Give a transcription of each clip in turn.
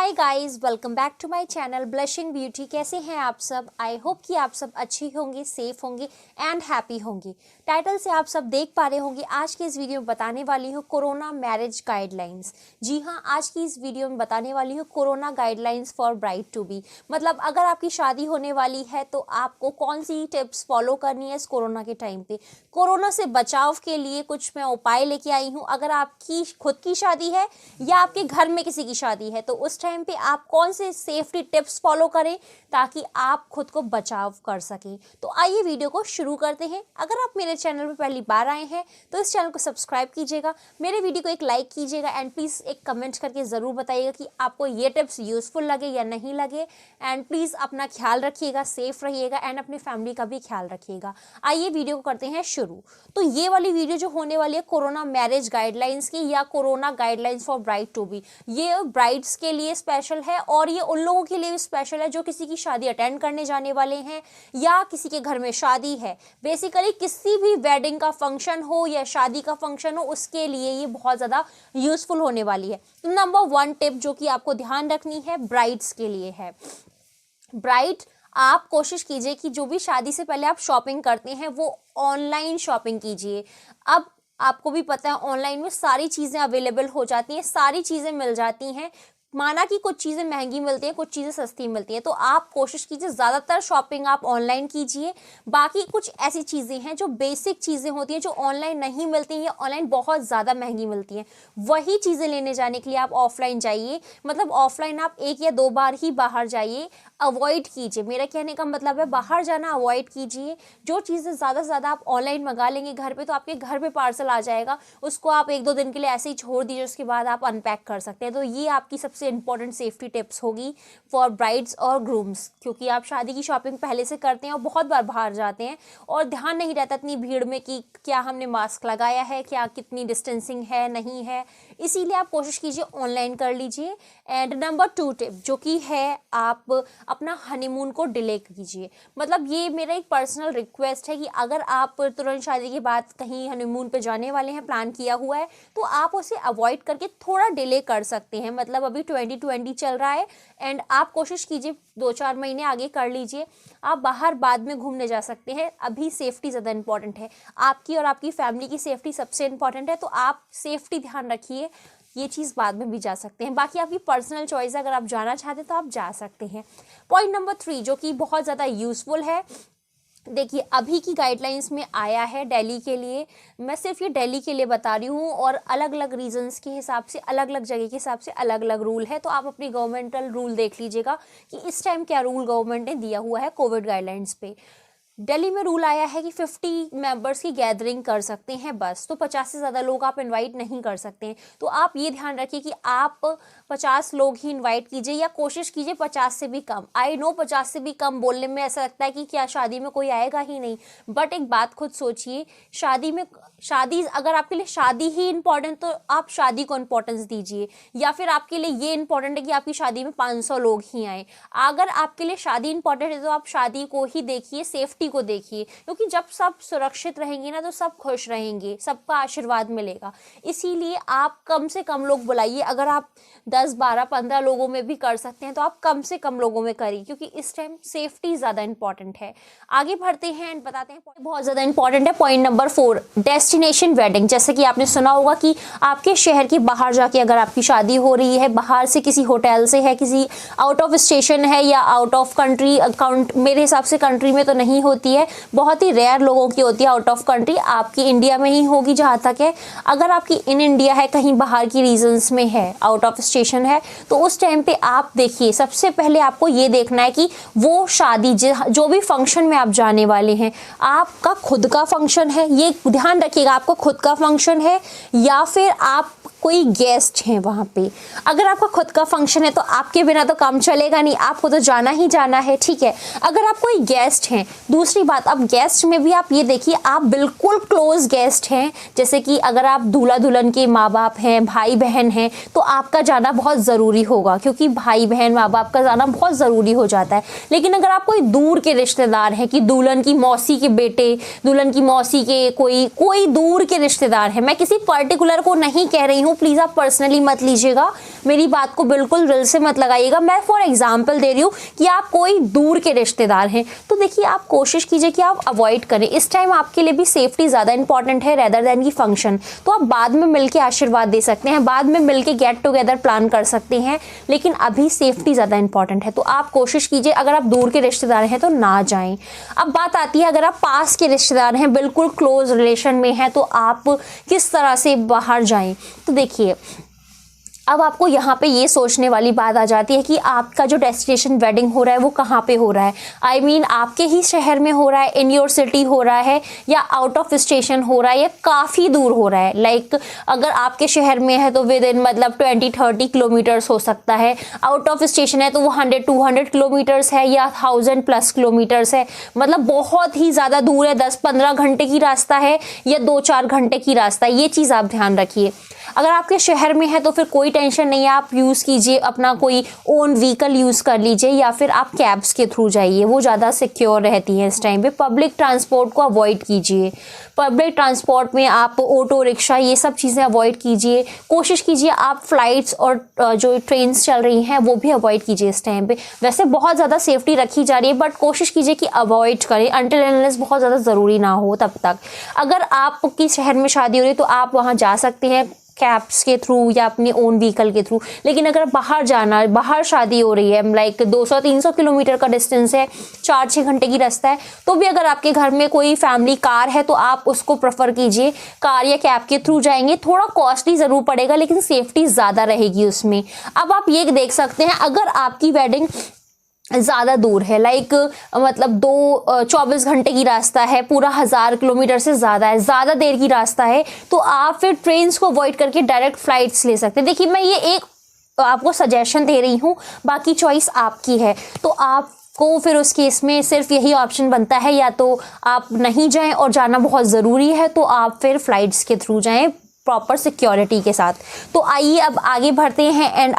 Hi guys, welcome back to my channel blushing beauty. कैसे हैं आप सब? आई होप कि आप सब अच्छे होंगे, सेफ होंगे एंड हैप्पी होंगे। टाइटल से आप सब देख पा रहे होंगे आज की इस वीडियो में बताने वाली हूँ कोरोना मैरिज गाइडलाइंस। जी हाँ, आज की इस वीडियो में बताने वाली हूँ corona guidelines for bride to be. मतलब अगर आपकी शादी होने वाली है तो आपको कौन सी टिप्स फॉलो करनी है इस कोरोना के टाइम पे। कोरोना से बचाव के लिए कुछ मैं उपाय लेके आई हूँ। अगर आपकी खुद की शादी है या आपके घर में किसी की शादी है तो उस टाइम पे आप कौन से सेफ्टी टिप्स फॉलो करें ताकि आप खुद को बचाव कर सकें। तो आइए वीडियो को शुरू करते हैं। अगर आप मेरे चैनल पर पहली बार आए हैं तो इस चैनल को सब्सक्राइब कीजिएगा, मेरे वीडियो को एक लाइक कीजिएगा एंड प्लीज़ एक कमेंट करके ज़रूर बताइएगा कि आपको ये टिप्स यूज़फुल लगे या नहीं लगे। एंड प्लीज़ अपना ख्याल रखिएगा, सेफ रहिएगा एंड अपनी फैमिली का भी ख्याल रखिएगा। आइए वीडियो को करते हैं शुरू। तो ये वाली वीडियो जो होने वाली है कोरोना मैरिज गाइडलाइंस की या corona guidelines for bride to be, ये ब्राइड्स के लिए स्पेशल है और ये उन लोगों के लिए भी स्पेशल है जो किसी की शादी अटेंड करने जाने वाले हैं या किसी के घर में शादी है। बेसिकली किसी भी वेडिंग का फंक्शन हो या शादी का फंक्शन हो, उसके लिए ये बहुत ज़्यादा यूजफुल होने वाली है। नंबर 1 टिप जो कि आपको ध्यान रखनी है ब्राइड्स के लिए है। ब्राइड, आप कोशिश कीजिए कि जो भी शादी से पहले आप शॉपिंग करते हैं वो ऑनलाइन शॉपिंग कीजिए। अब आपको भी पता है ऑनलाइन में सारी चीज़ें अवेलेबल हो जाती हैं, सारी चीज़ें मिल जाती हैं। माना कि कुछ चीज़ें महंगी मिलती हैं, कुछ चीज़ें सस्ती मिलती हैं, तो आप कोशिश कीजिए ज़्यादातर शॉपिंग आप ऑनलाइन कीजिए। बाकी कुछ ऐसी चीज़ें हैं जो बेसिक चीज़ें होती हैं जो ऑनलाइन नहीं मिलती हैं या ऑनलाइन बहुत ज़्यादा महंगी मिलती हैं, वही चीज़ें लेने जाने के लिए आप ऑफलाइन जाइए। मतलब ऑफलाइन आप 1 या 2 बार ही बाहर जाइए, अवॉइड कीजिए। मेरा कहने का मतलब है बाहर जाना अवॉइड कीजिए। जो चीज़ें ज़्यादा से ज़्यादा आप ऑनलाइन मंगा लेंगे घर पे तो आपके घर पे पार्सल आ जाएगा, उसको आप 1-2 दिन के लिए ऐसे ही छोड़ दीजिए, उसके बाद आप अनपैक कर सकते हैं। तो ये आपकी सबसे इंपॉर्टेंट सेफ्टी टिप्स होगी फॉर ब्राइड्स और ग्रूम्स, क्योंकि आप शादी की शॉपिंग पहले से करते हैं और बहुत बार बाहर जाते हैं और ध्यान नहीं रहता इतनी भीड़ में कि क्या हमने मास्क लगाया है, क्या कितनी डिस्टेंसिंग है नहीं है। इसीलिए आप कोशिश कीजिए ऑनलाइन कर लीजिए। एंड नंबर 2 टिप जो कि है, आप अपना हनीमून को डिले कीजिए। मतलब ये मेरा एक पर्सनल रिक्वेस्ट है कि अगर आप तुरंत शादी के बाद कहीं हनीमून पे जाने वाले हैं, प्लान किया हुआ है, तो आप उसे अवॉइड करके थोड़ा डिले कर सकते हैं। मतलब अभी 2020 चल रहा है एंड आप कोशिश कीजिए 2-4 महीने आगे कर लीजिए। आप बाहर बाद में घूमने जा सकते हैं, अभी सेफ्टी ज़्यादा इंपॉर्टेंट है। आपकी और आपकी फैमिली की सेफ्टी सबसे इंपॉर्टेंट है, तो आप सेफ्टी ध्यान रखिए। ये चीज़ बाद में भी जा सकते हैं, बाकी आपकी पर्सनल चॉइस है। अगर आप जाना चाहते हैं तो आप जा सकते हैं। पॉइंट नंबर 3 जो कि बहुत ज़्यादा यूज़फुल है, देखिए अभी की गाइडलाइंस में आया है दिल्ली के लिए। मैं सिर्फ ये दिल्ली के लिए बता रही हूँ और अलग अलग रीजंस के हिसाब से, अलग अलग जगह के हिसाब से अलग अलग रूल है। तो आप अपनी गवर्नमेंटल रूल देख लीजिएगा कि इस टाइम क्या रूल गवर्नमेंट ने दिया हुआ है कोविड गाइडलाइंस पे। दिल्ली में रूल आया है कि 50 मेंबर्स की गैदरिंग कर सकते हैं बस, तो 50 से ज़्यादा लोग आप इनवाइट नहीं कर सकते हैं। तो आप ये ध्यान रखिए कि आप 50 लोग ही इनवाइट कीजिए या कोशिश कीजिए 50 से भी कम। आई नो 50 से भी कम बोलने में ऐसा लगता है कि क्या शादी में कोई आएगा ही नहीं, बट एक बात खुद सोचिए, शादी अगर आपके लिए शादी ही इम्पॉर्टेंट तो आप शादी को इम्पोर्टेंस दीजिए, या फिर आपके लिए ये इम्पॉर्टेंट है कि आपकी शादी में 500 लोग ही आए। अगर आपके लिए शादी इम्पॉर्टेंट है तो आप शादी को ही देखिए, सेफ्टी को देखिए, क्योंकि जब सब सुरक्षित रहेंगे ना तो सब खुश रहेंगे, सबका आशीर्वाद मिलेगा। इसीलिए आप कम से कम लोग बुलाइए। अगर आप 10, 12, 15 लोगों में भी कर सकते हैं तो आप कम से कम लोगों में करिए, क्योंकि इस टाइम सेफ्टी ज़्यादा इंपॉर्टेंट है। आगे बढ़ते हैं एंड बताते हैं बहुत ज़्यादा इंपॉर्टेंट है पॉइंट नंबर 4, डेस्टिनेशन वेडिंग। जैसे कि आपने सुना होगा कि आपके शहर के बाहर जाके अगर आपकी शादी हो रही है, बाहर से किसी होटल से है, किसी आउट ऑफ स्टेशन है या आउट ऑफ कंट्री, मेरे हिसाब से कंट्री में तो नहीं होती है, बहुत ही रेयर लोगों की होती है आउट ऑफ कंट्री। आपकी इंडिया में ही होगी जहाँ तक है। अगर आपकी इन इंडिया है, कहीं बाहर की रीजन्स में है, आउट ऑफ स्टेशन है, तो उस टाइम पे आप देखिए, सबसे पहले आपको ये देखना है कि वो शादी जो भी फंक्शन में आप जाने वाले हैं, आपका खुद का फंक्शन है, ये ध्यान रखिएगा, आपका खुद का फंक्शन है या फिर आप कोई गेस्ट हैं वहाँ पे। अगर आपका खुद का फंक्शन है तो आपके बिना तो काम चलेगा नहीं, आपको तो जाना ही जाना है, ठीक है। अगर आप कोई गेस्ट हैं, दूसरी बात, अब गेस्ट में भी आप ये देखिए आप बिल्कुल क्लोज गेस्ट हैं, जैसे कि अगर आप दूल्हा दुल्हन के माँ बाप हैं, भाई बहन हैं, तो आपका जाना बहुत ज़रूरी होगा, क्योंकि भाई बहन माँ बाप का जाना बहुत ज़रूरी हो जाता है। लेकिन अगर आप कोई दूर के रिश्तेदार हैं कि दुल्हन की मौसी के बेटे, दुल्हन की मौसी के कोई दूर के रिश्तेदार हैं, मैं किसी पर्टिकुलर को नहीं कह रही हूँ, प्लीज़ आप पर्सनली मत लीजिएगा, मेरी बात को बिल्कुल दिल से मत लगाइएगा। मैं फॉर एग्जांपल दे रही हूँ कि आप कोई दूर के रिश्तेदार हैं तो देखिए आप कोशिश कीजिए कि आप अवॉइड करें। इस टाइम आपके लिए भी सेफ्टी ज़्यादा इंपॉर्टेंट है रेदर देन की फंक्शन। तो आप बाद में मिलके आशीर्वाद दे सकते हैं, बाद में मिलके गेट टुगेदर प्लान कर सकते हैं, लेकिन अभी सेफ्टी ज़्यादा इंपॉर्टेंट है। तो आप कोशिश कीजिए, अगर आप दूर के रिश्तेदार हैं तो ना जाएं। अब बात आती है अगर आप पास के रिश्तेदार हैं, बिल्कुल क्लोज रिलेशन में हैं, तो आप किस तरह से बाहर जाएं। तो देखिए अब आपको यहाँ पे ये सोचने वाली बात आ जाती है कि आपका जो डेस्टिनेशन वेडिंग हो रहा है वो कहाँ पे हो रहा है। आई मीन आपके ही शहर में हो रहा है, इन योर सिटी हो रहा है, या आउट ऑफ स्टेशन हो रहा है, या काफ़ी दूर हो रहा है। लाइक अगर आपके शहर में है तो विद इन मतलब 20-30 किलोमीटर्स हो सकता है। आउट ऑफ स्टेशन है तो वो 100-200 किलोमीटर्स है या 1000+ किलोमीटर्स है। मतलब बहुत ही ज़्यादा दूर है, 10-15 घंटे की रास्ता है या 2-4 घंटे की रास्ता है। ये चीज़ आप ध्यान रखिए। अगर आपके शहर में है तो फिर कोई टेंशन नहीं है, आप यूज़ कीजिए अपना कोई ओन व्हीकल यूज़ कर लीजिए, या फिर आप कैब्स के थ्रू जाइए, वो ज़्यादा सिक्योर रहती हैं इस टाइम पे। पब्लिक ट्रांसपोर्ट को अवॉइड कीजिए। पब्लिक ट्रांसपोर्ट में आप ऑटो रिक्शा ये सब चीज़ें अवॉइड कीजिए। कोशिश कीजिए आप फ्लाइट्स और जो ट्रेन्स चल रही हैं वो भी अवॉइड कीजिए इस टाइम पे। वैसे बहुत ज़्यादा सेफ्टी रखी जा रही है बट कोशिश कीजिए कि अवॉइड करें अनटिल अनलेस बहुत ज़्यादा ज़रूरी ना हो तब तक। अगर आपकी शहर में शादी हो रही है तो आप वहाँ जा सकते हैं कैब्स के थ्रू या अपने ओन व्हीकल के थ्रू। लेकिन अगर बाहर जाना है, बाहर शादी हो रही है, लाइक 200-300 किलोमीटर का डिस्टेंस है, 4-6 घंटे की रास्ता है, तो भी अगर आपके घर में कोई फैमिली कार है तो आप उसको प्रेफर कीजिए। कार या कैब के थ्रू जाएंगे, थोड़ा कॉस्टली ज़रूर पड़ेगा लेकिन सेफ्टी ज़्यादा रहेगी उसमें। अब आप ये देख सकते हैं अगर आपकी वेडिंग ज़्यादा दूर है, लाइक मतलब 24 घंटे की रास्ता है, पूरा 1000 किलोमीटर से ज़्यादा है, ज़्यादा देर की रास्ता है, तो आप फिर ट्रेन्स को अवॉइड करके डायरेक्ट फ्लाइट्स ले सकते हैं। देखिए मैं ये एक आपको सजेशन दे रही हूँ, बाकी चॉइस आपकी है। तो आप को फिर उस केस में सिर्फ यही ऑप्शन बनता है, या तो आप नहीं जाएं और जाना बहुत ज़रूरी है तो आप फिर फ्लाइट्स के थ्रू जाएं प्रॉपर सिक्योरिटी के साथ। तो आइए अब आगे बढ़ते हैं एंड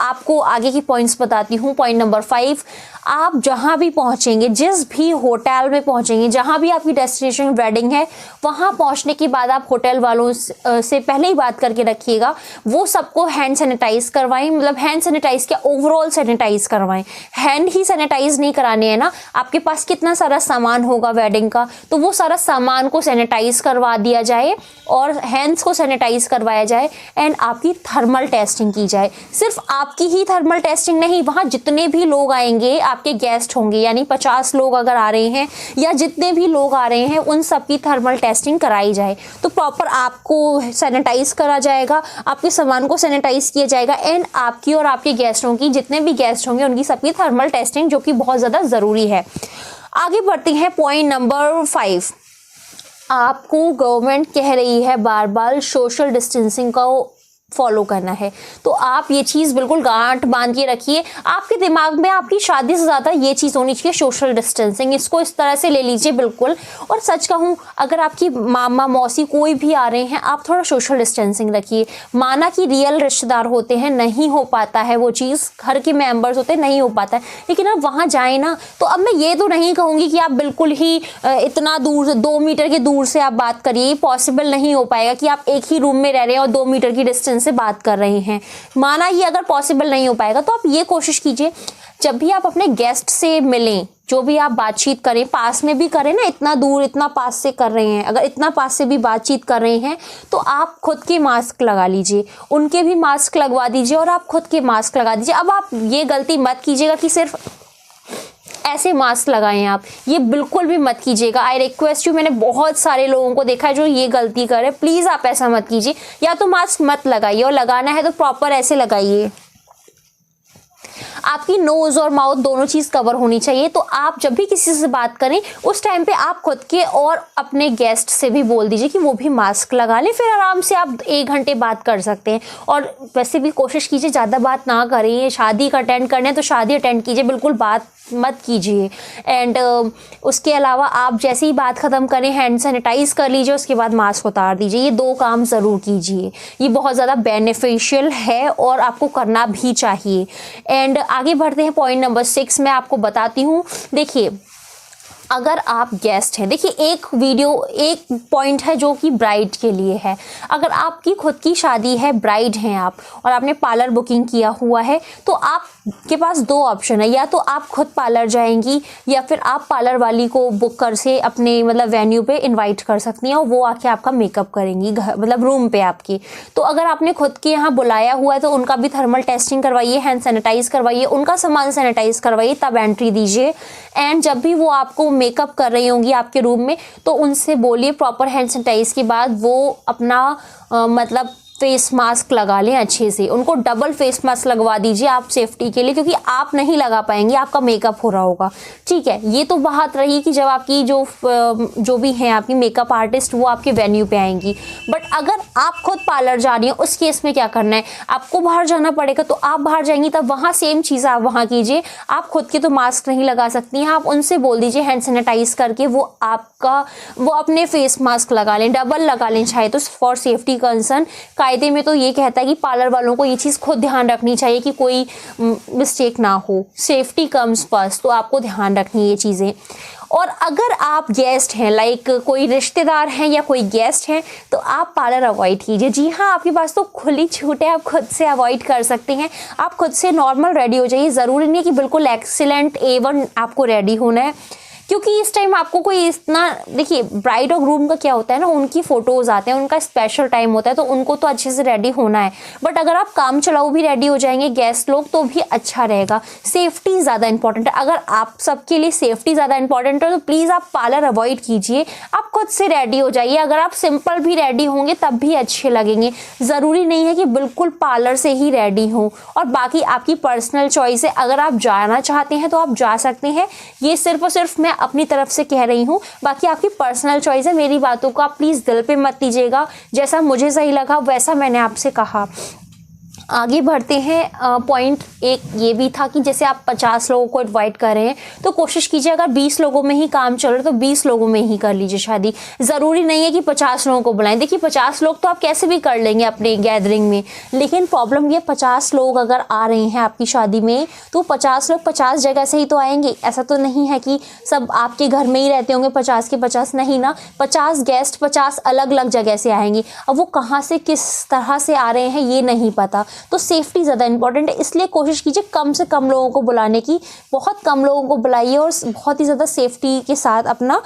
आपको आगे की पॉइंट्स बताती हूँ। पॉइंट नंबर 5, आप जहाँ भी पहुँचेंगे, जिस भी होटल में पहुँचेंगे, जहाँ भी आपकी डेस्टिनेशन वेडिंग है, वहाँ पहुँचने के बाद आप होटल वालों से पहले ही बात करके रखिएगा, वो सबको हैंड सैनिटाइज करवाएं। मतलब हैंड सैनिटाइज क्या, ओवरऑल सैनिटाइज करवाएं। हैंड ही सैनिटाइज नहीं कराने हैं ना, आपके पास कितना सारा सामान होगा वेडिंग का, तो वो सारा सामान को सैनिटाइज करवा दिया जाए और हैंड्स को सैनिटाइज करवाया जाए एंड आपकी थर्मल टेस्टिंग की जाए। सिर्फ आपकी ही थर्मल टेस्टिंग नहीं, वहाँ जितने भी लोग आएंगे आपके गेस्ट होंगे, यानी 50 लोग अगर आ रहे हैं या जितने भी लोग आ रहे हैं उन सब की थर्मल टेस्टिंग कराई जाए। तो प्रॉपर आपको सैनिटाइज करा जाएगा, आपके सामान को सैनिटाइज किया जाएगा एंड आपकी और आपके गेस्टों की, जितने भी गेस्ट होंगे उनकी सबकी थर्मल टेस्टिंग, जो कि बहुत ज़्यादा ज़रूरी है। आगे बढ़ते हैं पॉइंट नंबर 5। आपको गवर्नमेंट कह रही है बार बार सोशल डिस्टेंसिंग का फॉलो करना है, तो आप ये चीज़ बिल्कुल गांठ बांध के रखिए। आपके दिमाग में आपकी शादी से ज़्यादा ये चीज़ होनी चाहिए, सोशल डिस्टेंसिंग, इसको इस तरह से ले लीजिए बिल्कुल। और सच कहूँ, अगर आपकी मामा मौसी कोई भी आ रहे हैं, आप थोड़ा सोशल डिस्टेंसिंग रखिए। माना कि रियल रिश्तेदार होते हैं, नहीं हो पाता है वो चीज़, घर के मेंबर्स होते हैं, नहीं हो पाता है, लेकिन आप वहाँ जाएँ ना, तो अब मैं ये तो नहीं कहूँगी कि आप बिल्कुल ही इतना दूर, 2 मीटर के दूर से आप बात करिए, पॉसिबल नहीं हो पाएगा कि आप एक ही रूम में रह रहे हैं और 2 मीटर की डिस्टेंस से बात कर रहे हैं। माना ये अगर पॉसिबल नहीं हो पाएगा तो आप ये कोशिश कीजिए, जब भी आप अपने गेस्ट से मिलें, जो भी आप बातचीत करें, पास में भी करें ना, इतना दूर इतना पास से कर रहे हैं, अगर इतना पास से भी बातचीत कर रहे हैं तो आप खुद के मास्क लगा लीजिए, उनके भी मास्क लगवा दीजिए और आप खुद के मास्क लगा दीजिए। अब आप ये गलती मत कीजिएगा कि सिर्फ ऐसे मास्क लगाएं, आप ये बिल्कुल भी मत कीजिएगा। आई रिक्वेस्ट यू, मैंने बहुत सारे लोगों को देखा है जो ये गलती करे, प्लीज़ आप ऐसा मत कीजिए। या तो मास्क मत लगाइए और लगाना है तो प्रॉपर ऐसे लगाइए, आपकी नोज़ और माउथ दोनों चीज़ कवर होनी चाहिए। तो आप जब भी किसी से बात करें उस टाइम पे आप खुद के और अपने गेस्ट से भी बोल दीजिए कि वो भी मास्क लगा लें, फिर आराम से आप 1 घंटे बात कर सकते हैं। और वैसे भी कोशिश कीजिए ज़्यादा बात ना करें, शादी का अटेंड करने तो शादी अटेंड कीजिए, बिल्कुल बात मत कीजिए। एंड उसके अलावा आप जैसे ही बात ख़त्म करें हैंड सैनिटाइज कर लीजिए, उसके बाद मास्क उतार दीजिए। ये 2 काम ज़रूर कीजिए, ये बहुत ज़्यादा बेनिफिशियल है और आपको करना भी चाहिए। एंड आगे बढ़ते हैं पॉइंट नंबर 6 मैं आपको बताती हूँ। देखिए, अगर आप गेस्ट हैं, देखिए एक पॉइंट है जो कि ब्राइड के लिए है। अगर आपकी खुद की शादी है, ब्राइड हैं आप और आपने पार्लर बुकिंग किया हुआ है, तो आपके पास दो ऑप्शन है, या तो आप खुद पार्लर जाएंगी या फिर आप पार्लर वाली को बुक कर से अपने मतलब वेन्यू पे इनवाइट कर सकती हैं और वो आके आपका मेकअप करेंगी मतलब रूम पे आपकी। तो अगर आपने खुद के यहाँ बुलाया हुआ है तो उनका भी थर्मल टेस्टिंग करवाइए, हैंड सैनिटाइज करवाइए, उनका सामान सैनिटाइज करवाइए, तब एंट्री दीजिए। एंड जब भी वो आपको मेकअप कर रही होंगी आपके रूम में तो उनसे बोलिए प्रॉपर हैंड सैनिटाइज के बाद वो अपना मतलब फेस मास्क लगा लें अच्छे से, उनको डबल फेस मास्क लगवा दीजिए आप सेफ्टी के लिए, क्योंकि आप नहीं लगा पाएंगे, आपका मेकअप हो रहा होगा। ठीक है, ये तो बात रही कि जब आपकी जो भी हैं आपकी मेकअप आर्टिस्ट वो आपके वेन्यू पे आएंगी। बट अगर आप खुद पार्लर जा रही हैं उस केस में क्या करना है, आपको बाहर जाना पड़ेगा, तो आप बाहर जाएंगी तब वहाँ सेम चीज़ आप वहाँ कीजिए। आप खुद के तो मास्क नहीं लगा सकती हैं, आप उनसे बोल दीजिए हैंड सैनिटाइज करके वो अपने फेस मास्क लगा लें, डबल लगा लें चाहे तो, फॉर सेफ्टी कंसर्न। कायदे में तो ये कहता है कि पार्लर वालों को ये चीज़ खुद ध्यान रखनी चाहिए कि कोई मिस्टेक ना हो, सेफ्टी कम्स फर्स्ट, तो आपको ध्यान रखनी ये चीज़ें। और अगर आप गेस्ट हैं, लाइक कोई रिश्तेदार हैं या कोई गेस्ट हैं, तो आप पार्लर अवॉइड कीजिए। जी हाँ, आपके पास तो खुली छूट है, आप खुद से अवॉइड कर सकते हैं। आप खुद से नॉर्मल रेडी हो जाइए, ज़रूरी नहीं है कि बिल्कुल एक्सीलेंट A1 आपको रेडी होना है, क्योंकि इस टाइम आपको कोई इतना, देखिए ब्राइड और ग्रूम का क्या होता है ना, उनकी फ़ोटोज़ आते हैं, उनका स्पेशल टाइम होता है, तो उनको तो अच्छे से रेडी होना है। बट अगर आप काम चलाओ भी रेडी हो जाएंगे गेस्ट लोग तो भी अच्छा रहेगा। सेफ्टी ज़्यादा इंपॉर्टेंट है। अगर आप सबके लिए सेफ्टी ज़्यादा इंपॉर्टेंट है तो प्लीज़ आप पार्लर अवॉइड कीजिए, आप खुद से रेडी हो जाइए। अगर आप सिंपल भी रेडी होंगे तब भी अच्छे लगेंगे, ज़रूरी नहीं है कि बिल्कुल पार्लर से ही रेडी हों। और बाकी आपकी पर्सनल चॉइस है, अगर आप जाना चाहते हैं तो आप जा सकते हैं, ये सिर्फ और सिर्फ मैं अपनी तरफ से कह रही हूँ, बाकी आपकी पर्सनल चॉइस है। मेरी बातों को आप प्लीज़ दिल पे मत लीजिएगा, जैसा मुझे सही लगा वैसा मैंने आपसे कहा। आगे बढ़ते हैं। पॉइंट एक ये भी था कि जैसे आप 50 लोगों को इनवाइट कर रहे हैं तो कोशिश कीजिए अगर 20 लोगों में ही काम चल रहा है तो 20 लोगों में ही कर लीजिए शादी। ज़रूरी नहीं है कि 50 लोगों को बुलाएं। देखिए 50 लोग तो आप कैसे भी कर लेंगे अपने गैदरिंग में, लेकिन प्रॉब्लम ये 50 लोग अगर आ रहे हैं आपकी शादी में तो 50 लोग 50 जगह से ही तो आएंगे। ऐसा तो नहीं है कि सब आपके घर में ही रहते होंगे 50 के 50, नहीं ना, 50 गेस्ट 50 अलग अलग जगह से आएंगे। अब वो कहाँ से किस तरह से आ रहे हैं ये नहीं पता, तो सेफ्टी ज़्यादा इंपॉर्टेंट है। इसलिए कोशिश कीजिए कम से कम लोगों को बुलाने की, बहुत कम लोगों को बुलाइए और बहुत ही ज़्यादा सेफ्टी के साथ अपना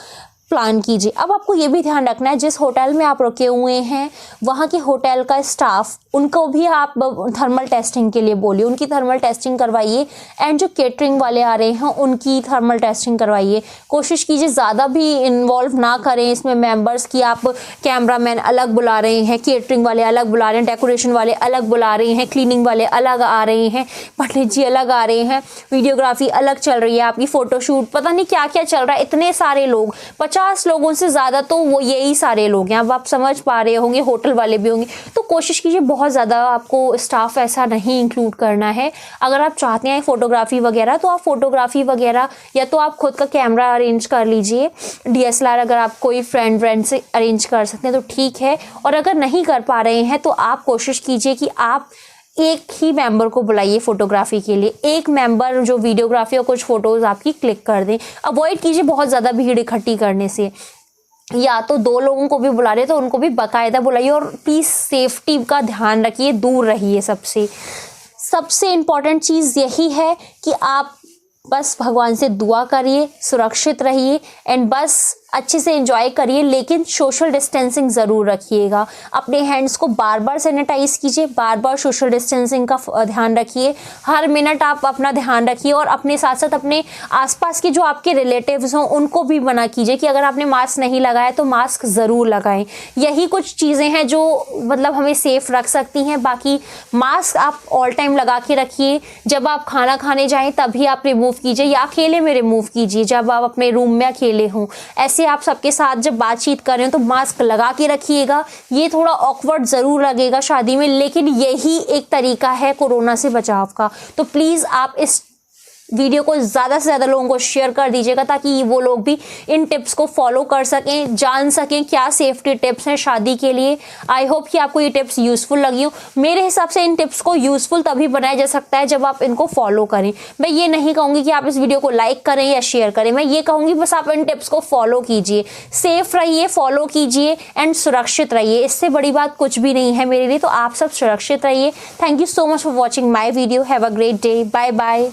प्लान कीजिए। अब आपको ये भी ध्यान रखना है जिस होटल में आप रुके हुए हैं वहाँ के होटल का स्टाफ, उनको भी आप थर्मल टेस्टिंग के लिए बोलिए, उनकी थर्मल टेस्टिंग करवाइए। एंड जो केटरिंग वाले आ रहे हैं उनकी थर्मल टेस्टिंग करवाइए। कोशिश कीजिए ज़्यादा भी इन्वॉल्व ना करें इसमें मेंबर्स की, आप कैमरामैन अलग बुला रहे हैं, केटरिंग वाले अलग बुला रहे हैं, डेकोरेशन वाले अलग बुला रहे हैं, क्लीनिंग वाले अलग आ रहे हैं, पंडित जी अलग आ रहे हैं, वीडियोग्राफी अलग चल रही है, आपकी फ़ोटोशूट, पता नहीं क्या क्या चल रहा है। इतने सारे लोग, 50 लोगों से ज़्यादा तो वो यही सारे लोग हैं। अब आप समझ पा रहे होंगे, होटल वाले भी होंगे। तो कोशिश कीजिए बहुत ज़्यादा आपको स्टाफ ऐसा नहीं इंक्लूड करना है। अगर आप चाहते हैं फ़ोटोग्राफी वगैरह तो आप फ़ोटोग्राफी वगैरह या तो आप खुद का कैमरा अरेंज कर लीजिए, DSLR अगर आप कोई फ्रेंड से अरेंज कर सकते हैं तो ठीक है। और अगर नहीं कर पा रहे हैं तो आप कोशिश कीजिए कि आप एक ही मेंबर को बुलाइए फोटोग्राफी के लिए, एक मेंबर जो वीडियोग्राफी और कुछ फ़ोटोज़ आपकी क्लिक कर दें। अवॉइड कीजिए बहुत ज़्यादा भीड़ इकट्ठी करने से। या तो 2 लोगों को भी बुला रहे तो उनको भी बाकायदा बुलाइए और प्लीज़ सेफ्टी का ध्यान रखिए, दूर रहिए। सबसे इम्पॉर्टेंट चीज़ यही है कि आप बस भगवान से दुआ करिए, सुरक्षित रहिए एंड बस अच्छे से एंजॉय करिए, लेकिन सोशल डिस्टेंसिंग ज़रूर रखिएगा। अपने हैंड्स को बार बार सैनिटाइज कीजिए, बार बार सोशल डिस्टेंसिंग का ध्यान रखिए, हर मिनट आप अपना ध्यान रखिए। और अपने साथ साथ अपने आसपास के जो आपके रिलेटिव्स हों उनको भी मना कीजिए कि अगर आपने मास्क नहीं लगाया तो मास्क ज़रूर लगाएं। यही कुछ चीज़ें हैं जो मतलब हमें सेफ़ रख सकती हैं। बाकी मास्क आप ऑल टाइम लगा के रखिए, जब आप खाना खाने जाएँ तभी आप रिमूव कीजिए या अकेले में रिमूव कीजिए जब आप अपने रूम में अकेले हों। ऐसे आप सबके साथ जब बातचीत कर रहे हैं तो मास्क लगा के रखिएगा। ये थोड़ा ऑकवर्ड ज़रूर लगेगा शादी में, लेकिन यही एक तरीका है कोरोना से बचाव का। तो प्लीज़ आप इस वीडियो को ज़्यादा से ज़्यादा लोगों को शेयर कर दीजिएगा ताकि वो लोग भी इन टिप्स को फॉलो कर सकें, जान सकें क्या सेफ्टी टिप्स हैं शादी के लिए। आई होप कि आपको ये टिप्स यूज़फुल लगी हो। मेरे हिसाब से इन टिप्स को यूज़फुल तभी बनाया जा सकता है जब आप इनको फॉलो करें। मैं ये नहीं कहूँगी कि आप इस वीडियो को लाइक करें या शेयर करें, मैं ये कहूँगी बस आप इन टिप्स को फॉलो कीजिए, सेफ रहिए, फॉलो कीजिए एंड सुरक्षित रहिए। इससे बड़ी बात कुछ भी नहीं है मेरे लिए। तो आप सब सुरक्षित रहिए। Thank you so much for watching my video. Have a great day. Bye bye.